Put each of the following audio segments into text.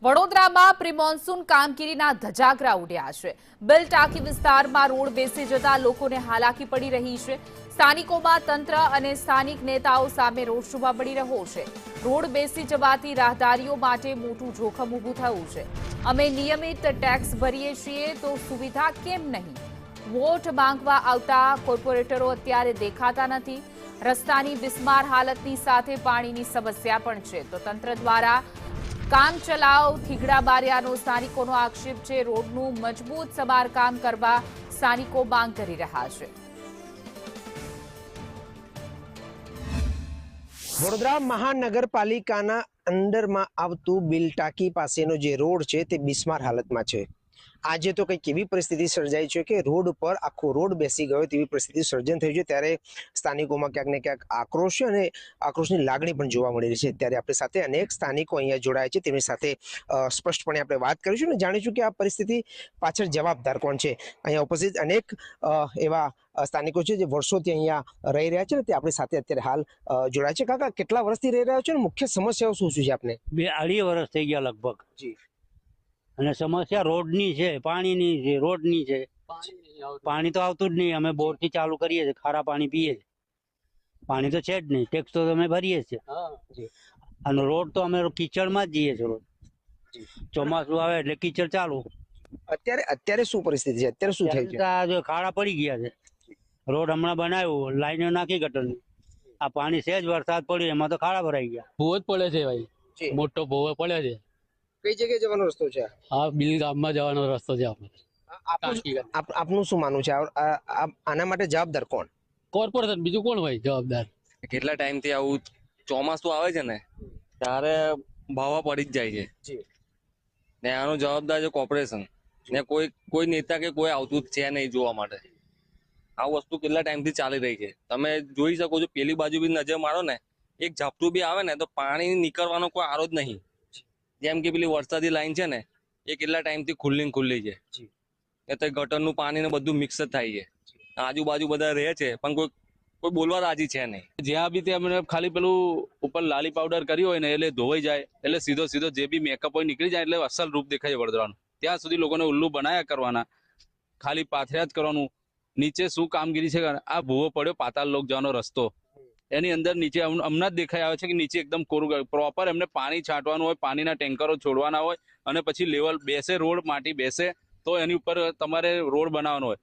વડોદરામાં pre monsoon કામગીરીના ધજાગરા ઉડ્યા છે। બિલ ટાંકી વિસ્તારમાં રોડ બેસી જતા લોકોને હાલાકી પડી રહી છે। સ્થાનિકોમાં તંત્ર અને સ્થાનિક નેતાઓ સામે રોષ જોવા મળી રહ્યો છે। રોડ બેસી જવાથી રાહદારીઓ માટે મોટું જોખમ ઊભું થયું છે। અમે નિયમિત ટેક્સ ભરીએ છીએ તો સુવિધા કેમ નહીં? વોટ માંગવા આવતા કોર્પોરેટરો અત્યારે દેખાતા નથી। રસ્તાની બિસ્માર હાલતની સાથે પાણીની સમસ્યા પણ છે। તો તંત્ર દ્વારા કામ ચલાવ થીગડા બારિયાનો સ્થાનિકોનો આક્ષેપ છે। રોડનું મજબૂત સમારકામ કરવા સ્થાનિકો માંગ કરી રહ્યા છે। વડોદરા મહાનગરપાલિકાના અંડરમાં આવતું બિલ ટાંકી પાસેનો જે રોડ છે તે બિસ્માર હાલતમાં છે। આજે તો કંઈક એવી પરિસ્થિતિ સર્જાઈ છે કે રોડ પર આખો રોડ બેસી ગયો તેવી પરિસ્થિતિ સર્જન થઈ છે। ત્યારે સ્થાનિકોમાં ક્યાંક ને ક્યાંક આક્રોશ અને આક્રોશની લાગણી પણ જોવા મળી રહી છે। ત્યારે આપણી સાથે અનેક સ્થાનિકો અહીંયા જોડાયા છે, તેમની સાથે સ્પષ્ટપણે આપણે વાત કરીશું અને જાણીશું કે આ પરિસ્થિતિ પાછળ જવાબદાર કોણ છે। અહીંયા ઉપસ્થિત અનેક એવા સ્થાનિકો છે જે વર્ષોથી અહીંયા રહી રહ્યા છે ને તે આપણી સાથે અત્યારે હાલ જોડાય છે। કાકા, કેટલા વર્ષથી રહી રહ્યા છો ને મુખ્ય સમસ્યાઓ શું શું છે આપને? 2.5 વર્ષ થઈ ગયા લગભગ। જી। અને સમસ્યા રોડની છે, પાણીની છે, રોડની છે। પાણી તો આવતું જ નહીં। અમે બોરથી ચાલુ કરીએ છીએ, ખારા પાણી પીએ છીએ। પાણી તો છે જ નહીં। ટેક્સ તો અમે ભરીએ છીએ અને રોડ તો અમે કીચડમાં જ જઈએ છીએ। રોડ ચોમાસું આવે એટલે કીચડ ચાલુ। અત્યારે શું પરિસ્થિતિ છે? અત્યારે શું થઈ છે? જો ખાડા પડી ગયા છે। રોડ હમણાં બનાવ્યું, લાઈનો નાખી ગટરની। આ પાણી સહેજ વરસાદ પડ્યો એમાં તો ખાડા ભરાઈ ગયા। ભૂવો જ પડે છે ભાઈ, મોટો ભૂવો પડ્યો છે। કઈ જગ્યાએ જવાનો રસ્તો છે? હા, બિલ ગામમાં જવાનો રસ્તો છે આપણે। આપનું શું માનવું છે? આના માટે જવાબદાર કોણ? કોર્પોરેશન, બીજું કોણ ભાઈ જવાબદાર? કેટલા ટાઈમ થી આવું ચોમાસું આવે છે ને ત્યારે ભાવા પડી જ જાય છે ને આનો જવાબદાર છે કોર્પોરેશન ને કોઈ નેતા કે કોઈ આવતું જ છે નહીં જોવા માટે। આ વસ્તુ કેટલા ટાઈમ થી ચાલી રહી છે, તમે જોઈ શકો છો। પેલી બાજુ બી નજર મારો ને, એક ઝાપટું બી આવે ને તો પાણી નીકળવાનો કોઈ આરો જ નહીં। જેમ કે પેલી વરસાદી લાઈન છે ને એ કેટલા ટાઈમ થી ખુલ્લી છે, એ તો ગટરનું પાણી ને બધું મિક્સ જ થાય છે। આજુબાજુ બધા રહે છે પણ કોઈ બોલવા રાજી છે નહીં। જ્યાં બી ત્યાં ખાલી પેલું ઉપર લાલી પાવડર કર્યું હોય ને એટલે ધોવાઈ જાય, એટલે સીધો જે બી મેકઅપ હોય નીકળી જાય, એટલે અસલ રૂપ દેખાય વડોદરાનું। ત્યાં સુધી લોકોને ઉલ્લુ બનાયા કરવાના, ખાલી પાથર્યા જ કરવાનું। નીચે શું કામગીરી છે? આ ભૂવો પડ્યો પાતાળ લોક જવાનો રસ્તો, એની અંદર નીચે હમણાં જ દેખાઈ આવે છે કે નીચે એકદમ કોરું પ્રોપર એમને પાણી છાંટવાનું હોય, પાણીના ટેન્કરો છોડવાના હોય અને પછી લેવલ બેસે, રોડ માટી બેસે તો એની ઉપર તમારે રોડ બનાવવાનો હોય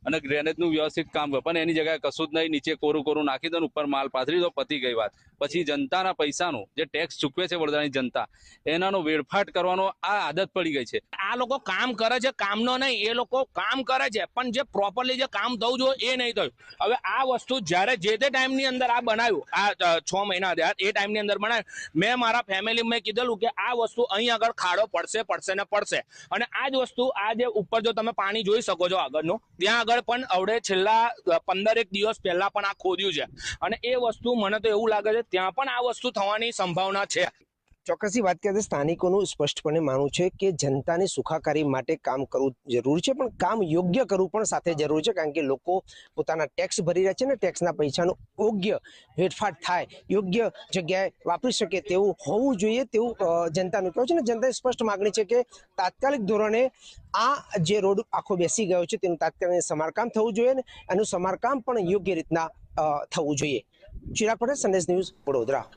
અને ડ્રેનેજનું વ્યવસ્થિત કામ કરે। પણ એની જગ્યાએ કશું જ નહીં, નીચે કોરું નાખી દો, ઉપર માલ પાથરી દો, પતી ગઈ વાત। પછી જનતાના પૈસાનું જે ટેક્સ ચૂકવે છે વડોદરાની જનતા, એનાનો વેડફાટ કરવાનો આ આદત પડી ગઈ છે। આ લોકો કામ કરે છે, કામનો નહીં, એ લોકો કામ કરે છે પણ જે પ્રોપરલી જે કામ થવું જોઈએ એ નહીં થયું। હવે આ વસ્તુ જ્યારે જે તે ટાઈમની અંદર આ બનાવ્યું, આ 6 મહિના થયા એ ટાઈમની અંદર બનાવ્યું, મેં મારા ફેમિલી મેં કીધેલું કે આ વસ્તુ અહીં આગળ ખાડો પડશે ને પડશે। અને આ જ વસ્તુ આ જે ઉપર જો તમે પાણી જોઈ શકો છો આગળનું, ત્યાં આગળ પણ અવડે છેલ્લા 15 દિવસ પહેલા પણ આ ખોદ્યું છે અને એ વસ્તુ મને તો એવું લાગે છે ત્યાં પણ આ વસ્તુ થવાની સંભાવના છે। ચોક્કસથી વાત કરીએ તો સ્થાનિકોનું સ્પષ્ટપણે માનવું છે કે જનતાની સુખાકારી માટે કામ કરવું જરૂરી છે, પણ કામ યોગ્ય કરવું પણ સાથે જરૂરી છે। કારણ કે લોકો પોતાના ટેક્સ ભરી રહ્યા છે ને ટેક્સના પૈસાનો યોગ્ય વેડફાટ થાય, યોગ્ય જગ્યાએ વાપરી શકે તેવું હોવું જોઈએ, તેવું જનતાનું કહેવું છે। ને જનતાની સ્પષ્ટ માગણી છે કે તાત્કાલિક ધોરણે આ જે રોડ આખો બેસી ગયો છે તેનું તાત્કાલિક સમારકામ થવું જોઈએ ને એનું સમારકામ પણ યોગ્ય રીતના થવું જોઈએ। ચિરાગ પટેલ, સંદેશ ન્યૂઝ, વડોદરા।